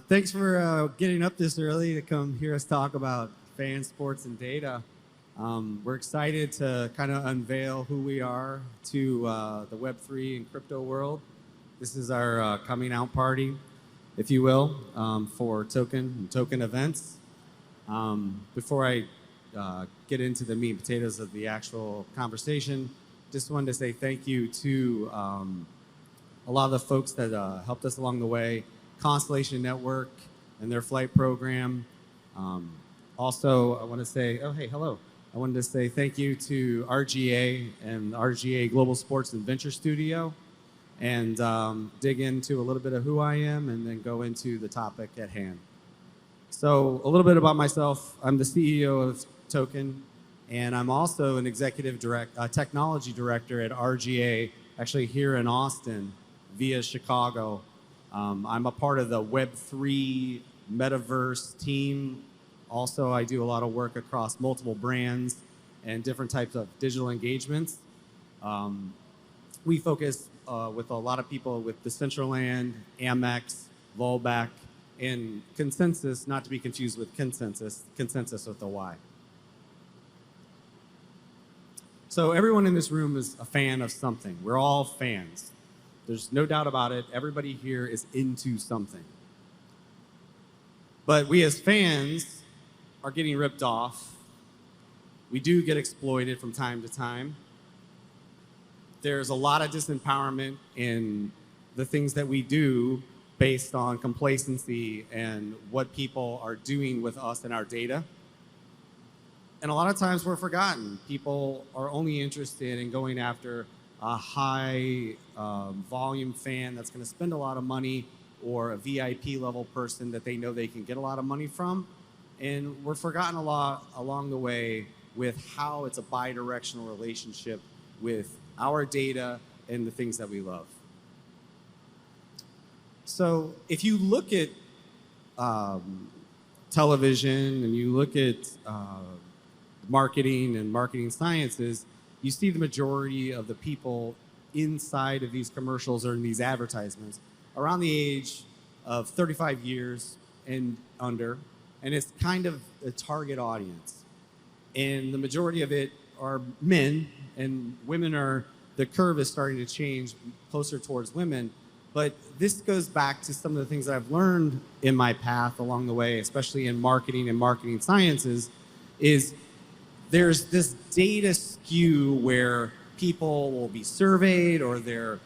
Thanks for getting up this early to come hear us talk about fan sports and data. We're excited to kind of unveil who we are to the Web3 and crypto world. This is our coming out party, if you will, for token events. Before I get into the meat and potatoes of the actual conversation, just wanted to say thank you to a lot of the folks that helped us along the way. Constellation Network and their flight program. Also, I want to say, oh, hey, hello. I wanted to say thank you to RGA and RGA Global Sports and Venture Studio, and dig into a little bit of who I am and then go into the topic at hand. So a little bit about myself. I'm the CEO of Token, and I'm also an technology director at RGA, actually here in Austin via Chicago. I'm a part of the Web3 metaverse team. Also, I do a lot of work across multiple brands and different types of digital engagements. We focus with a lot of people with Decentraland, Amex, Volback, and Consensus, not to be confused with Consensus with a Y. So everyone in this room is a fan of something. We're all fans. There's no doubt about it. Everybody here is into something. But we as fans are getting ripped off. We do get exploited from time to time. There's a lot of disempowerment in the things that we do based on complacency and what people are doing with us and our data. And a lot of times we're forgotten. People are only interested in going after a high volume fan that's going to spend a lot of money, or a VIP level person that they know they can get a lot of money from. And we're forgotten a lot along the way with how it's a bi-directional relationship with our data and the things that we love. So if you look at television and you look at marketing and marketing sciences, you see the majority of the people inside of these commercials or in these advertisements around the age of 35 years and under, and it's kind of a target audience. And the majority of it are men, and the curve is starting to change closer towards women. But this goes back to some of the things that I've learned in my path along the way, especially in marketing and marketing sciences, is there's this data skew where people will be surveyed, or they're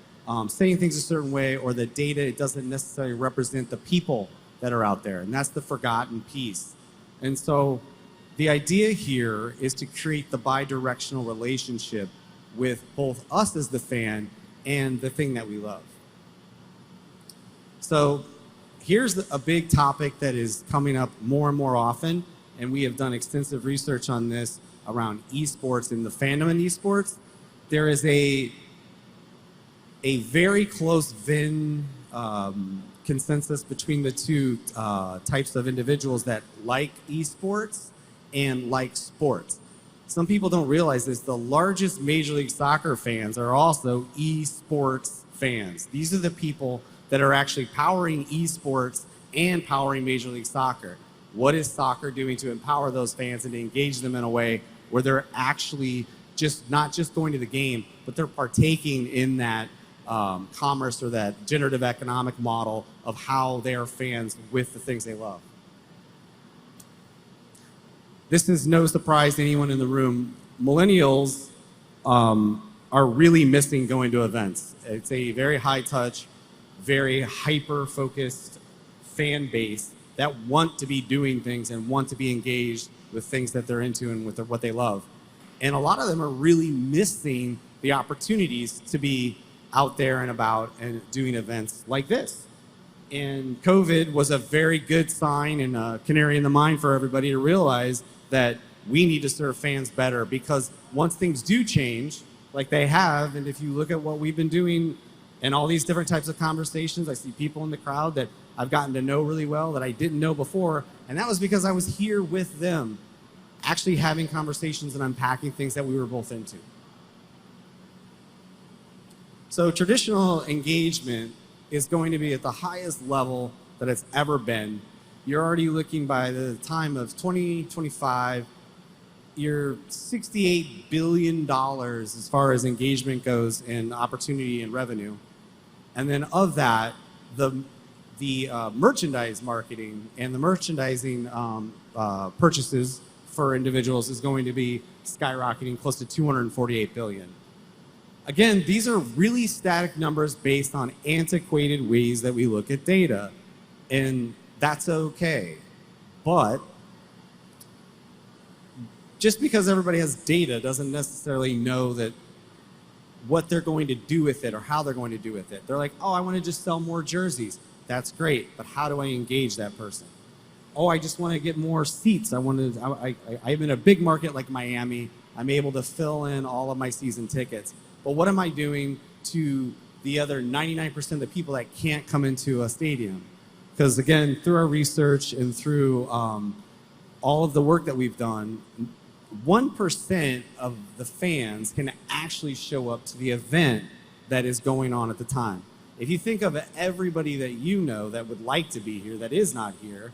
saying things a certain way, or the data doesn't necessarily represent the people that are out there. And that's the forgotten piece. And so the idea here is to create the bi-directional relationship with both us as the fan and the thing that we love. So here's a big topic that is coming up more and more often, and we have done extensive research on this around esports and the fandom in esports. There is a very close Venn consensus between the two types of individuals that like esports and like sports. Some people don't realize this. The largest Major League Soccer fans are also esports fans. These are the people that are actually powering esports and powering Major League Soccer. What is soccer doing to empower those fans and to engage them in a way where they're actually not just going to the game, but they're partaking in that commerce or that generative economic model of how they are fans with the things they love. This is no surprise to anyone in the room. Millennials are really missing going to events. It's a very high touch, very hyper-focused fan base that want to be doing things and want to be engaged with things that they're into and with what they love. And a lot of them are really missing the opportunities to be out there and about and doing events like this. And COVID was a very good sign and a canary in the mine for everybody to realize that we need to serve fans better, because once things do change, like they have, and if you look at what we've been doing and all these different types of conversations, I see people in the crowd that I've gotten to know really well that I didn't know before, and that was because I was here with them, actually having conversations and unpacking things that we were both into. So traditional engagement is going to be at the highest level that it's ever been. You're already looking by the time of 2025, you're $68 billion as far as engagement goes in opportunity and revenue. And then of that, the merchandise marketing and the merchandising purchases for individuals is going to be skyrocketing close to 248 billion. Again, these are really static numbers based on antiquated ways that we look at data, and that's okay. But just because everybody has data doesn't necessarily know that what they're going to do with it or how they're going to do with it. They're like, oh, I want to just sell more jerseys. That's great, but how do I engage that person? Oh, I just want to get more seats. I'm in a big market like Miami. I'm able to fill in all of my season tickets. But what am I doing to the other 99% of the people that can't come into a stadium? Because again, through our research and through all of the work that we've done, 1% of the fans can actually show up to the event that is going on at the time. If you think of everybody that you know that would like to be here that is not here,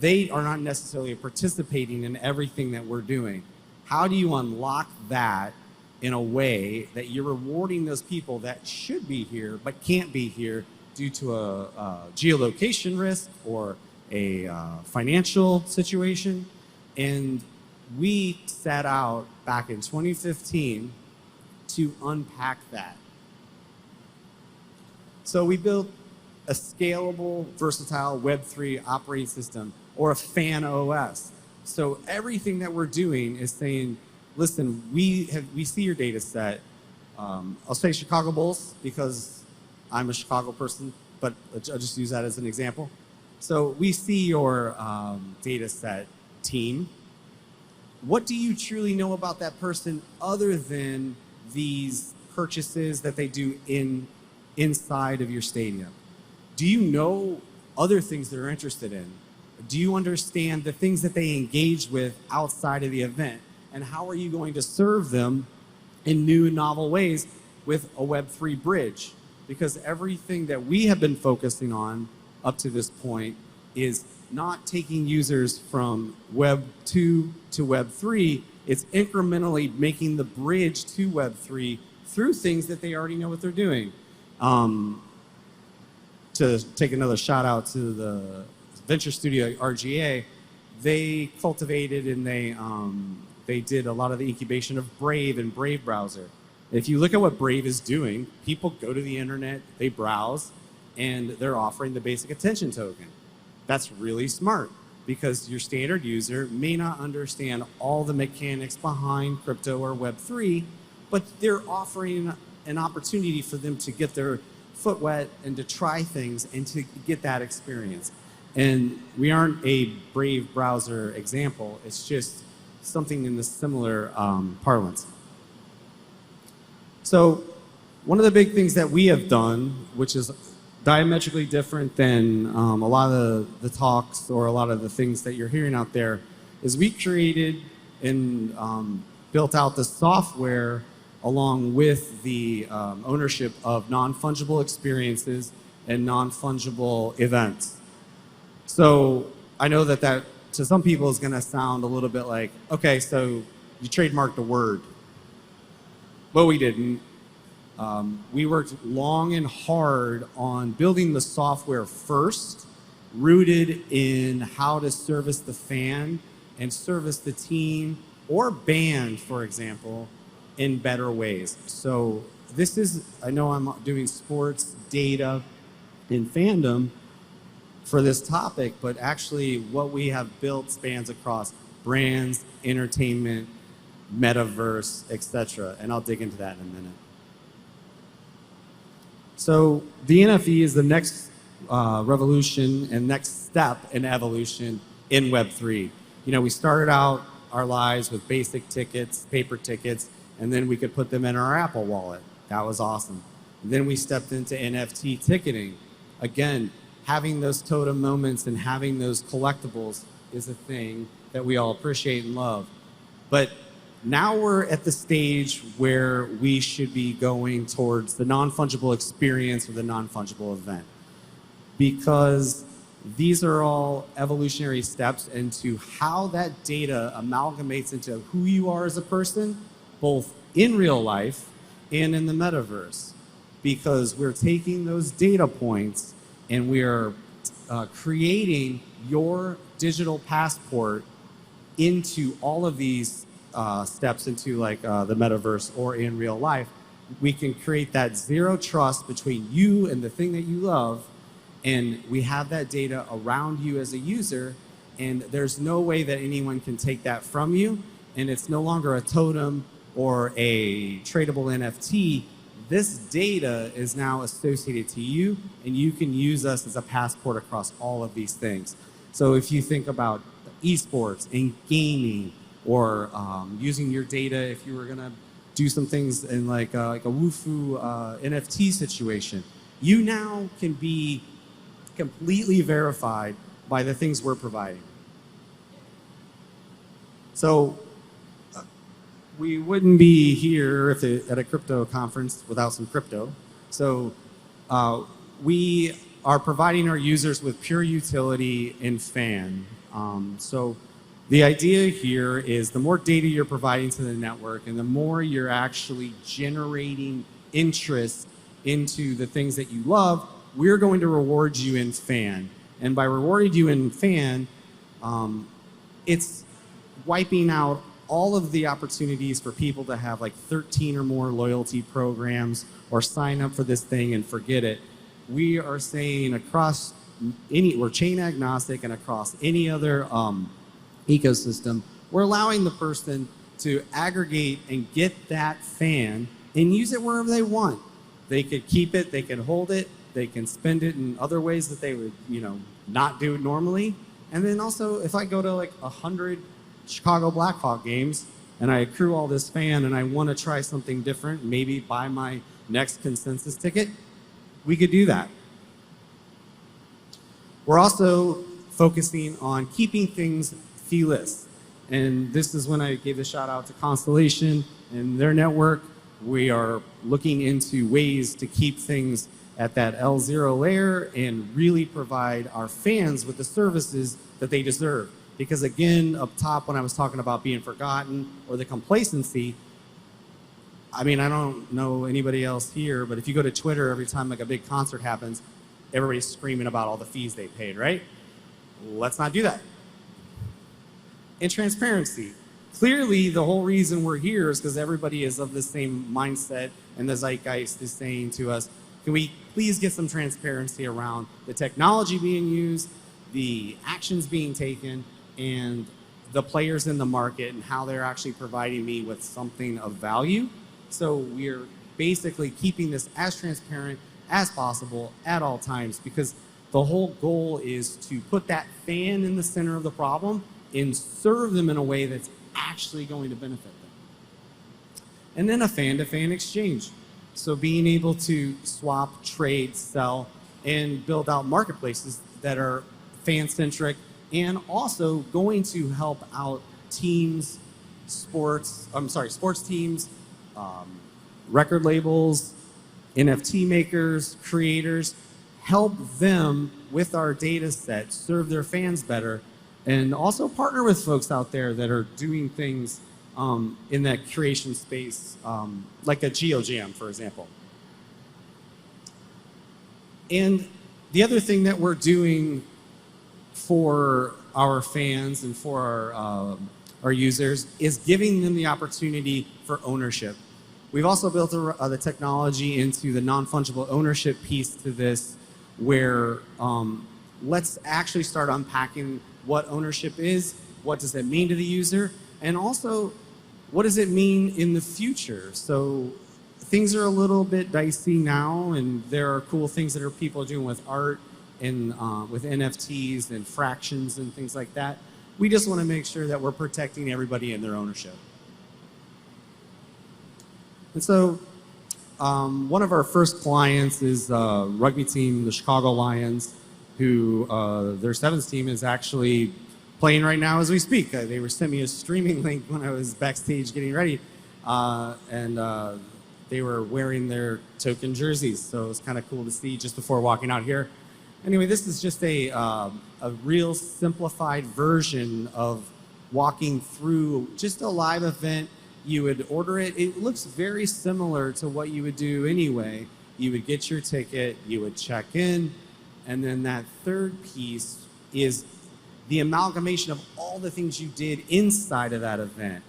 they are not necessarily participating in everything that we're doing. How do you unlock that in a way that you're rewarding those people that should be here but can't be here due to a geolocation risk or a financial situation? And we set out back in 2015 to unpack that. So we built a scalable, versatile Web3 operating system, or a fan OS. So everything that we're doing is saying, listen, we see your data set. I'll say Chicago Bulls because I'm a Chicago person, but I'll just use that as an example. So we see your data set, team. What do you truly know about that person other than these purchases that they do inside of your stadium? Do you know other things they're interested in? Do you understand the things that they engage with outside of the event? And how are you going to serve them in new and novel ways with a Web3 bridge? Because everything that we have been focusing on up to this point is not taking users from Web 2 to Web 3. It's incrementally making the bridge to Web 3 through things that they already know what they're doing. To take another shout out to the venture studio RGA, they cultivated and they did a lot of the incubation of Brave and Brave browser. If you look at what Brave is doing, people go to the internet, they browse, and they're offering the basic attention token. That's really smart because your standard user may not understand all the mechanics behind crypto or Web3, but they're offering an opportunity for them to get their foot wet and to try things and to get that experience. And we aren't a Brave browser example, it's just something in the similar parlance. So one of the big things that we have done, which is diametrically different than a lot of the talks or a lot of the things that you're hearing out there, is we created and built out the software along with the ownership of non-fungible experiences and non-fungible events. So I know that to some people is going to sound a little bit like, okay, so you trademarked a word. But we didn't. We worked long and hard on building the software first, rooted in how to service the fan and service the team or band, for example, in better ways. So this is, I know I'm doing sports, data, and fandom for this topic, but actually what we have built spans across brands, entertainment, metaverse, etc. And I'll dig into that in a minute. So the NFE is the next revolution and next step in evolution in Web3. You know, we started out our lives with basic tickets, paper tickets, and then we could put them in our Apple Wallet. That was awesome. And then we stepped into NFT ticketing. Again, having those totem moments and having those collectibles is a thing that we all appreciate and love. But Now we're at the stage where we should be going towards the non-fungible experience or the non-fungible event, because these are all evolutionary steps into how that data amalgamates into who you are as a person, both in real life and in the metaverse. Because we're taking those data points and we are creating your digital passport into all of these steps into like the metaverse or in real life. We can create that zero trust between you and the thing that you love, and we have that data around you as a user, and there's no way that anyone can take that from you, and it's no longer a totem or a tradable NFT. This data is now associated to you, and you can use us as a passport across all of these things. So if you think about esports and gaming, or using your data if you were gonna do some things in like a Wufoo NFT situation, you now can be completely verified by the things we're providing. So we wouldn't be here at a crypto conference without some crypto. So we are providing our users with pure utility in FAN. So the idea here is the more data you're providing to the network and the more you're actually generating interest into the things that you love, we're going to reward you in FAN. And by rewarding you in FAN, it's wiping out all of the opportunities for people to have like 13 or more loyalty programs or sign up for this thing and forget it. We are saying across we're chain agnostic, and across any other ecosystem, we're allowing the person to aggregate and get that FAN and use it wherever they want. They could keep it, they can hold it, they can spend it in other ways that they would, not do it normally. And then also, if I go to like 100 Chicago Blackhawk games and I accrue all this FAN and I want to try something different, maybe buy my next consensus ticket, we could do that. We're also focusing on keeping things feeless. And this is when I gave a shout out to Constellation and their network. We are looking into ways to keep things at that L0 layer and really provide our fans with the services that they deserve. Because again, up top when I was talking about being forgotten or the complacency, I mean, I don't know anybody else here, but if you go to Twitter every time like a big concert happens, everybody's screaming about all the fees they paid, right? Let's not do that. And transparency. Clearly, the whole reason we're here is because everybody is of the same mindset, and the zeitgeist is saying to us, can we please get some transparency around the technology being used, the actions being taken, and the players in the market and how they're actually providing me with something of value. So we're basically keeping this as transparent as possible at all times, because the whole goal is to put that fan in the center of the problem and serve them in a way that's actually going to benefit them. And then a fan-to-fan exchange. So being able to swap, trade, sell, and build out marketplaces that are fan-centric, and also going to help out teams, sports teams, record labels, NFT makers, creators, help them with our data set serve their fans better, and also partner with folks out there that are doing things in that creation space, like a GeoJam, for example. And the other thing that we're doing for our fans and for our users is giving them the opportunity for ownership. We've also built the technology into the non-fungible ownership piece to this, where let's actually start unpacking what ownership is, what does it mean to the user, and also what does it mean in the future. So things are a little bit dicey now, and there are cool things that people are doing with art and with NFTs and fractions and things like that. We just want to make sure that we're protecting everybody in their ownership. And so one of our first clients is a rugby team, the Chicago Lions, who their sevens team is actually playing right now as we speak. They were sent me a streaming link when I was backstage getting ready, and they were wearing their token jerseys. So it was kind of cool to see just before walking out here. Anyway, this is just a real simplified version of walking through just a live event. You would order it. It looks very similar to what you would do anyway. You would get your ticket, you would check in, and then that third piece is the amalgamation of all the things you did inside of that event.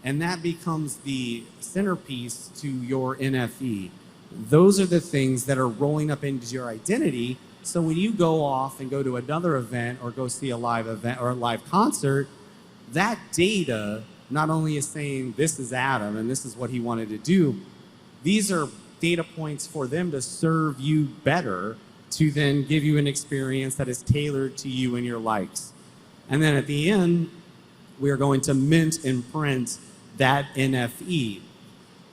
And that becomes the centerpiece to your NFE. Those are the things that are rolling up into your identity. So when you go off and go to another event or go see a live event or a live concert, that data not only is saying this is Adam and this is what he wanted to do, these are data points for them to serve you better, to then give you an experience that is tailored to you and your likes. And then at the end, we are going to mint and print that NFE.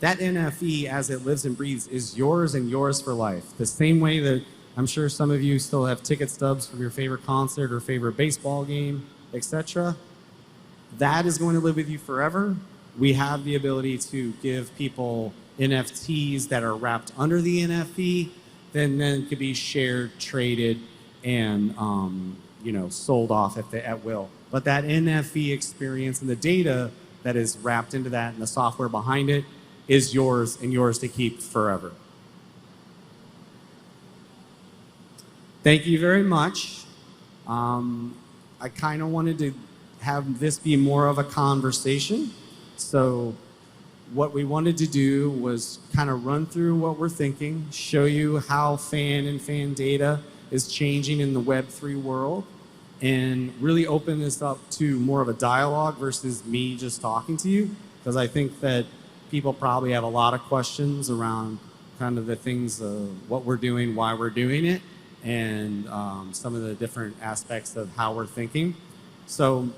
That NFE, as it lives and breathes, is yours and yours for life. The same way that I'm sure some of you still have ticket stubs from your favorite concert or favorite baseball game, etc. That is going to live with you forever. We have the ability to give people NFTs that are wrapped under the NFE, then could be shared, traded, and sold off at will. But that NFE experience and the data that is wrapped into that and the software behind it is yours and yours to keep forever. Thank you very much. I kind of wanted to have this be more of a conversation. So what we wanted to do was kind of run through what we're thinking, show you how fan and fan data is changing in the Web3 world, and really open this up to more of a dialogue versus me just talking to you, because I think that people probably have a lot of questions around kind of the things of what we're doing, why we're doing it, and some of the different aspects of how we're thinking. So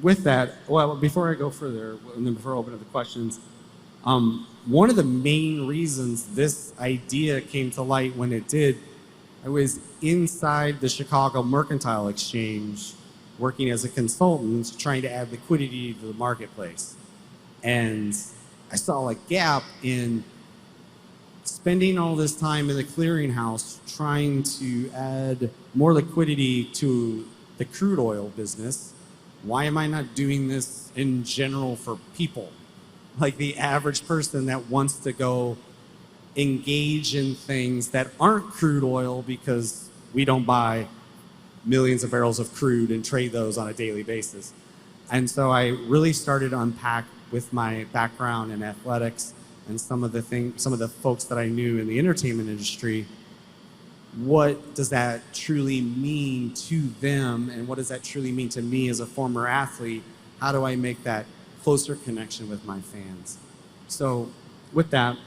with that, well, before I go further, and then before I open up the questions, one of the main reasons this idea came to light when it did, I was inside the Chicago Mercantile Exchange working as a consultant, trying to add liquidity to the marketplace. And I saw a gap in spending all this time in the clearinghouse trying to add more liquidity to the crude oil business. Why am I not doing this in general for people? Like the average person that wants to go engage in things that aren't crude oil, because we don't buy millions of barrels of crude and trade those on a daily basis. And so I really started to unpack with my background in athletics and some of the folks that I knew in the entertainment industry, what does that truly mean to them, and what does that truly mean to me as a former athlete? How do I make that closer connection with my fans? So with that,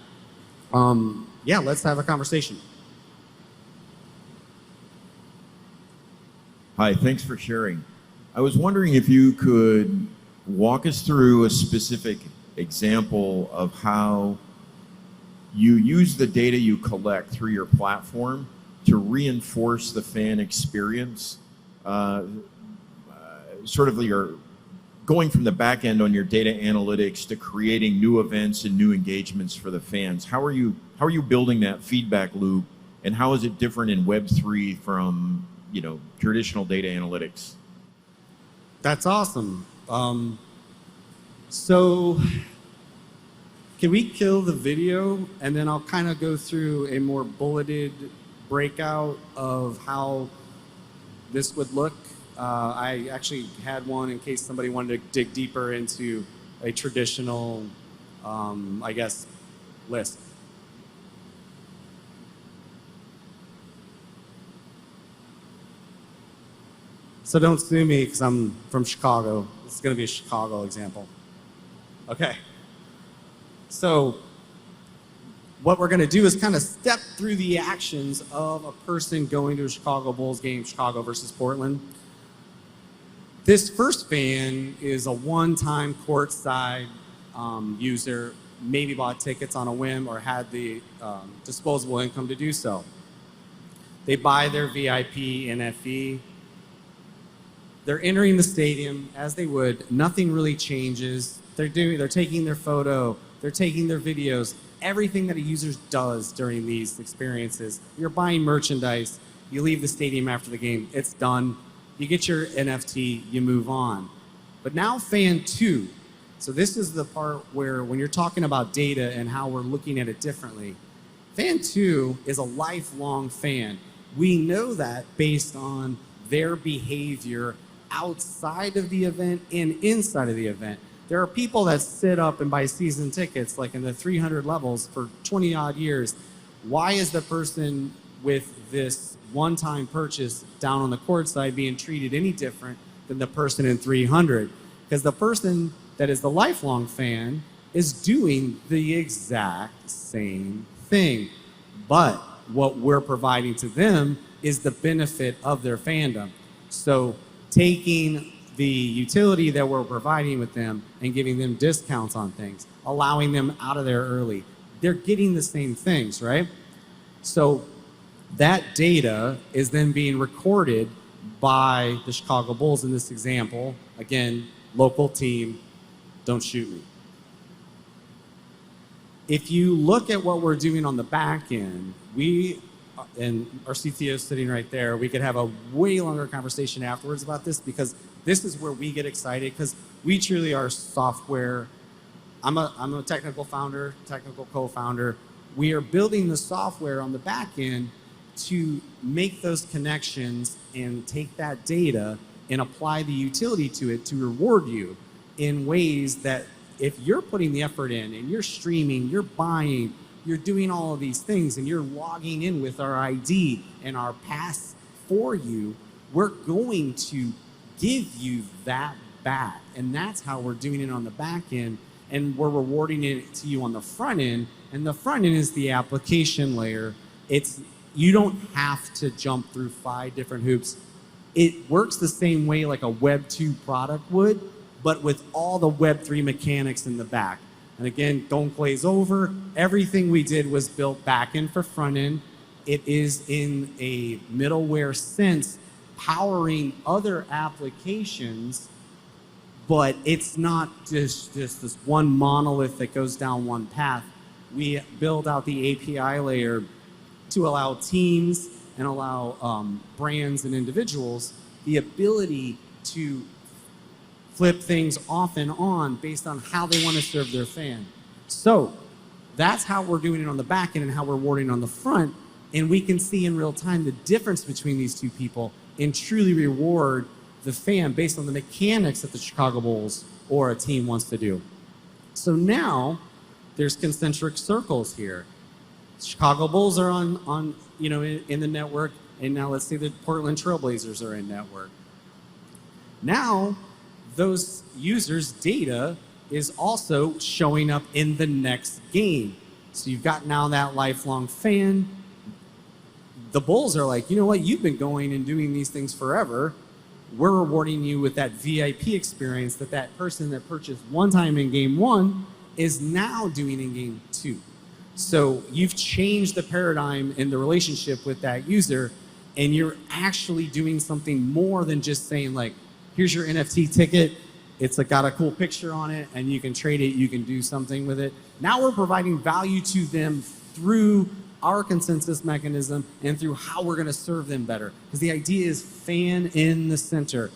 yeah, let's have a conversation. Hi, thanks for sharing. I was wondering if you could walk us through a specific example of how you use the data you collect through your platform to reinforce the fan experience, sort of your going from the back end on your data analytics to creating new events and new engagements for the fans. How are you building that feedback loop, and how is it different in Web3 from traditional data analytics? That's awesome. So can we kill the video, and then I'll kind of go through a more bulleted breakout of how this would look. I actually had one in case somebody wanted to dig deeper into a traditional, I guess, list. So don't sue me because I'm from Chicago. This is going to be a Chicago example. Okay. So what we're going to do is kind of step through the actions of a person going to a Chicago Bulls game, Chicago versus Portland. This first fan is a one-time courtside user, maybe bought tickets on a whim or had the disposable income to do so. They buy their VIP NFE. They're entering the stadium as they would. Nothing really changes. They're taking their photo. They're taking their videos. Everything that a user does during these experiences. You're buying merchandise. You leave the stadium after the game. It's done. You get your NFT. You move on. But now Fan 2. So this is the part where when you're talking about data and how we're looking at it differently, Fan 2 is a lifelong fan. We know that based on their behavior outside of the event and inside of the event. There are people that sit up and buy season tickets like in the 300 levels for 20 odd years. Why is the person with this one-time purchase down on the court side being treated any different than the person in 300? Because the person that is the lifelong fan is doing the exact same thing. But what we're providing to them is the benefit of their fandom. So taking the utility that we're providing with them and giving them discounts on things, allowing them out of there early, they're getting the same things, right? So that data is then being recorded by the Chicago Bulls in this example. Again, local team, don't shoot me. If you look at what we're doing on the back end, and our CTO is sitting right there, we could have a way longer conversation afterwards about this, because this is where we get excited, because we truly are software. I'm a technical founder, technical co-founder. We are building the software on the back end to make those connections and take that data and apply the utility to it to reward you in ways that if you're putting the effort in and you're streaming, you're buying, you're doing all of these things and you're logging in with our ID and our pass for you, we're going to give you that back. And that's how we're doing it on the back end. And we're rewarding it to you on the front end. And the front end is the application layer. You don't have to jump through 5 different hoops. It works the same way like a Web 2 product would, but with all the Web 3 mechanics in the back. And again, don't glaze over. Everything we did was built back end for front end. It is in a middleware sense, powering other applications, but it's not just this one monolith that goes down one path. We build out the API layer to allow teams and allow brands and individuals the ability to flip things off and on based on how they want to serve their fan. So that's how we're doing it on the back end and how we're rewarding on the front. And we can see in real time the difference between these two people and truly reward the fan based on the mechanics that the Chicago Bulls or a team wants to do. So now there's concentric circles here. Chicago Bulls are on in the network, and now let's say the Portland Trailblazers are in network. Now those users' data is also showing up in the next game. So you've got now that lifelong fan. The Bulls are like, you know what, you've been going and doing these things forever. We're rewarding you with that VIP experience that person that purchased one time in game 1 is now doing in game 2. So you've changed the paradigm in the relationship with that user, and you're actually doing something more than just saying like, here's your NFT ticket. It's got a cool picture on it, and you can trade it. You can do something with it. Now we're providing value to them through our consensus mechanism and through how we're going to serve them better. Because the idea is fan in the center.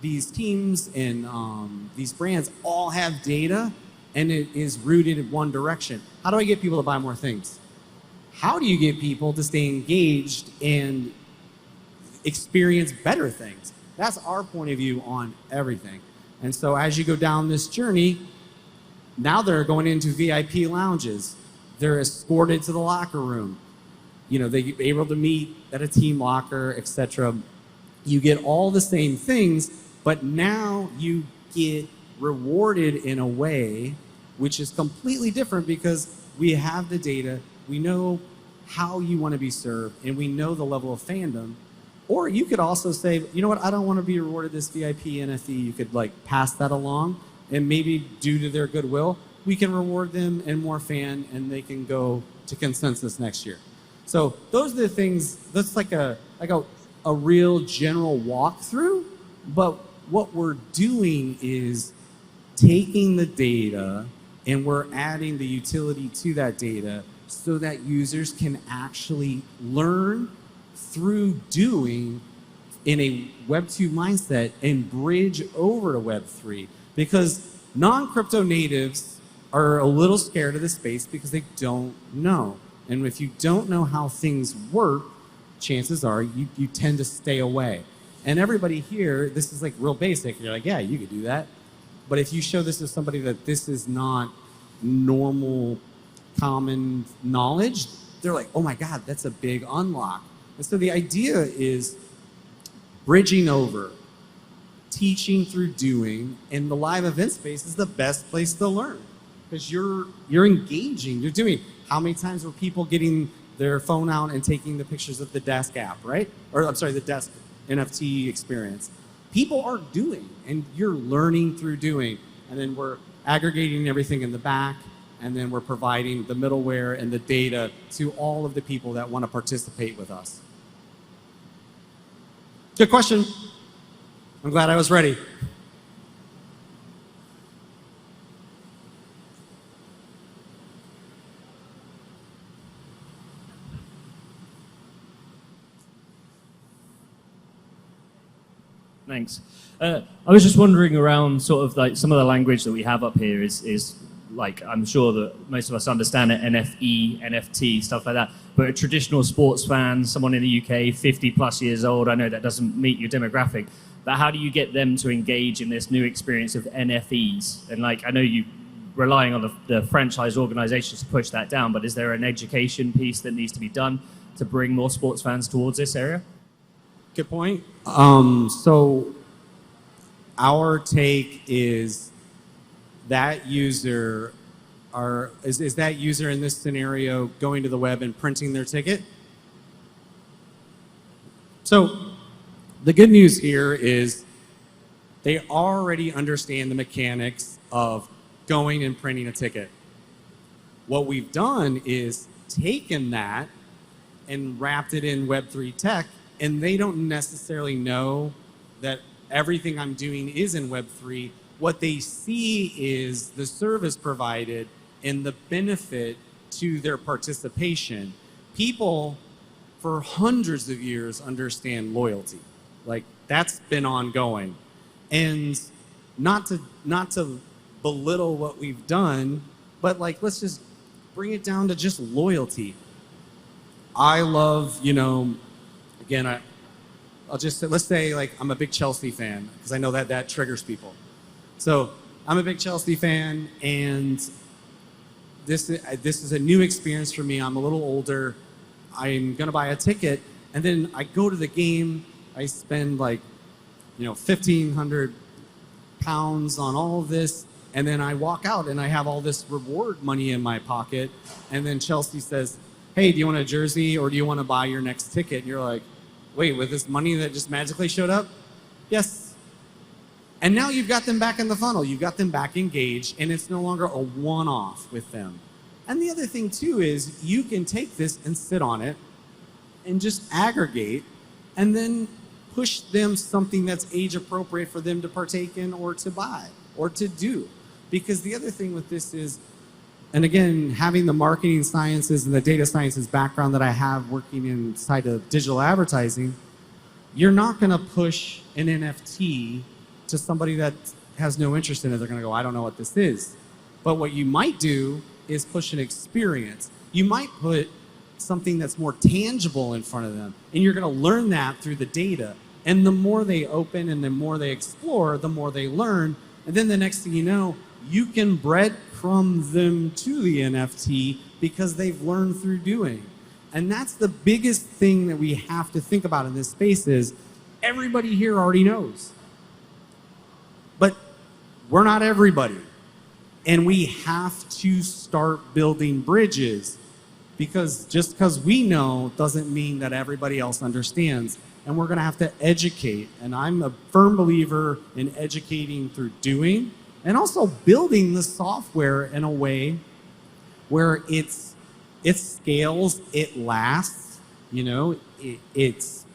These teams and these brands all have data, and it is rooted in one direction. How do I get people to buy more things? How do you get people to stay engaged and experience better things? That's our point of view on everything. And so as you go down this journey, now they're going into VIP lounges. They're escorted to the locker room. They're able to meet at a team locker, etc. You get all the same things, but now you get rewarded in a way which is completely different because we have the data, we know how you want to be served, and we know the level of fandom. Or you could also say, you know what, I don't want to be rewarded this VIP NFT. You could pass that along, and maybe due to their goodwill, we can reward them and more fan, and they can go to consensus next year. So those are the things. That's like a a real general walkthrough, but what we're doing is taking the data and we're adding the utility to that data so that users can actually learn through doing in a Web 2 mindset and bridge over to Web 3. Because non-crypto natives are a little scared of the space because they don't know. And if you don't know how things work, chances are you tend to stay away. And everybody here, this is like real basic. You're like, yeah, you could do that. But if you show this to somebody that this is not normal, common knowledge, they're like, oh my God, that's a big unlock. And so the idea is bridging over, teaching through doing, and the live event space is the best place to learn because you're engaging, you're doing. How many times were people getting their phone out and taking the pictures of the desk app, right? Or I'm sorry, the desk NFT experience. People are doing, and you're learning through doing. And then we're aggregating everything in the back, and then we're providing the middleware and the data to all of the people that want to participate with us. Good question. I'm glad I was ready. Thanks. I was just wondering around sort of like some of the language that we have up here is like, I'm sure that most of us understand it, NFE, NFT, stuff like that. But a traditional sports fan, someone in the UK, 50 plus years old, I know that doesn't meet your demographic, but how do you get them to engage in this new experience of NFEs? And like, I know you relying on the franchise organizations to push that down, but is there an education piece that needs to be done to bring more sports fans towards this area? Good point. So our take is that user is that user in this scenario going to the web and printing their ticket? So the good news here is they already understand the mechanics of going and printing a ticket. What we've done is taken that and wrapped it in Web3 tech, and they don't necessarily know that everything I'm doing is in Web3. What they see is the service provided and the benefit to their participation. People for hundreds of years understand loyalty. Like, that's been ongoing. And not to belittle what we've done, but like, let's just bring it down to just loyalty. I love, again, I'll just say, let's say like I'm a big Chelsea fan because I know that triggers people. So I'm a big Chelsea fan, and this is a new experience for me. I'm a little older. I'm gonna buy a ticket, and then I go to the game. I spend like, 1,500 pounds on all of this, and then I walk out and I have all this reward money in my pocket, and then Chelsea says, hey, do you want a jersey or do you want to buy your next ticket? And you're like, wait, with this money that just magically showed up? Yes. And now you've got them back in the funnel. You've got them back engaged, and it's no longer a one-off with them. And the other thing too is you can take this and sit on it and just aggregate and then push them something that's age appropriate for them to partake in or to buy or to do. Because the other thing with this is, and again, having the marketing sciences and the data sciences background that I have working inside of digital advertising, you're not going to push an NFT to somebody that has no interest in it. They're going to go, I don't know what this is. But what you might do is push an experience. You might put something that's more tangible in front of them, and you're going to learn that through the data. And the more they open and the more they explore, the more they learn. And then the next thing you know, you can breadcrumb them to the NFT because they've learned through doing. And that's the biggest thing that we have to think about in this space is everybody here already knows. But we're not everybody. And we have to start building bridges, because just because we know doesn't mean that everybody else understands. And we're going to have to educate. And I'm a firm believer in educating through doing, and also building the software in a way where it scales, it lasts, it's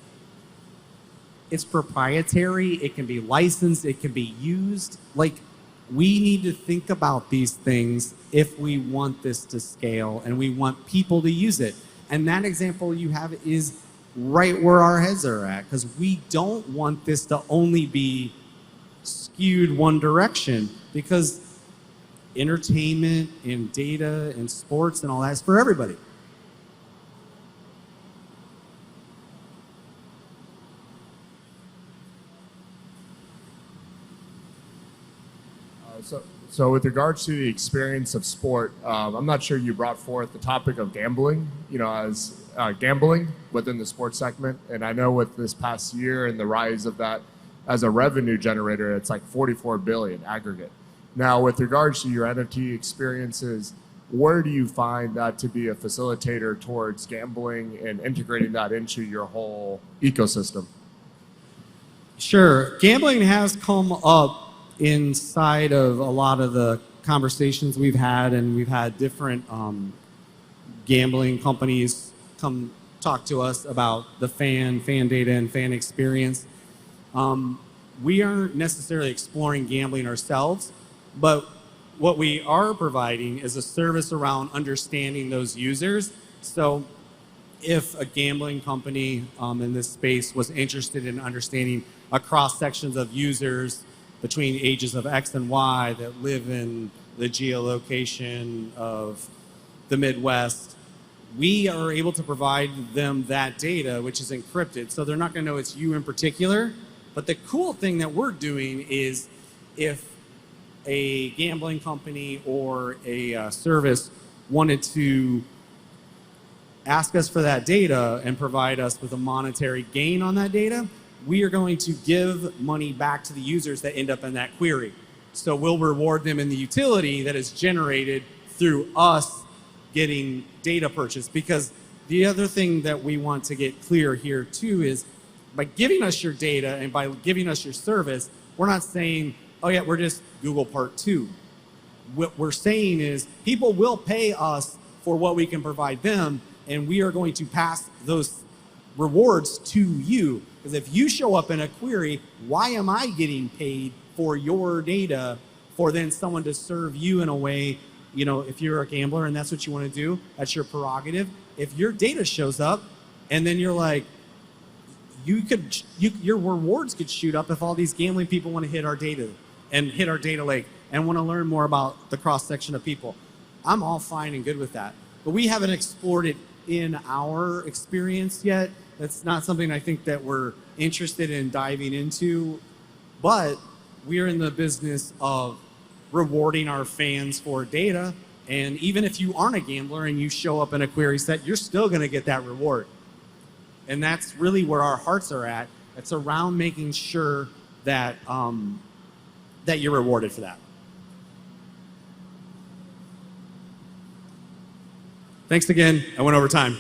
it's proprietary, it can be licensed, it can be used. Like, we need to think about these things if we want this to scale and we want people to use it. And that example you have is right where our heads are at, because we don't want this to only be skewed one direction, because entertainment and data and sports and all that is for everybody. So with regards to the experience of sport, I'm not sure you brought forth the topic of gambling, as gambling within the sports segment. And I know with this past year and the rise of that as a revenue generator, it's like 44 billion aggregate. Now, with regards to your NFT experiences, where do you find that to be a facilitator towards gambling and integrating that into your whole ecosystem? Sure. Gambling has come up inside of a lot of the conversations we've had, and we've had different gambling companies come talk to us about the fan data and fan experience. We aren't necessarily exploring gambling ourselves, but what we are providing is a service around understanding those users. So if a gambling company in this space was interested in understanding across sections of users between ages of X and Y that live in the geolocation of the Midwest, we are able to provide them that data, which is encrypted. So they're not going to know it's you in particular. But the cool thing that we're doing is, if a gambling company or a service wanted to ask us for that data and provide us with a monetary gain on that data, we are going to give money back to the users that end up in that query. So we'll reward them in the utility that is generated through us getting data purchased. Because the other thing that we want to get clear here too is, by giving us your data and by giving us your service, we're not saying, oh yeah, we're just Google Part 2. What we're saying is, people will pay us for what we can provide them, and we are going to pass those rewards to you. Because if you show up in a query, why am I getting paid for your data for then someone to serve you in a way? If you're a gambler and that's what you want to do, that's your prerogative. If your data shows up and then you're like, your rewards could shoot up if all these gambling people want to hit our data and hit our data lake and want to learn more about the cross section of people. I'm all fine and good with that. But we haven't explored it in our experience yet. That's not something I think that we're interested in diving into. But we're in the business of rewarding our fans for data. And even if you aren't a gambler and you show up in a query set, you're still going to get that reward. And that's really where our hearts are at. It's around making sure that that you're rewarded for that. Thanks again. I went over time.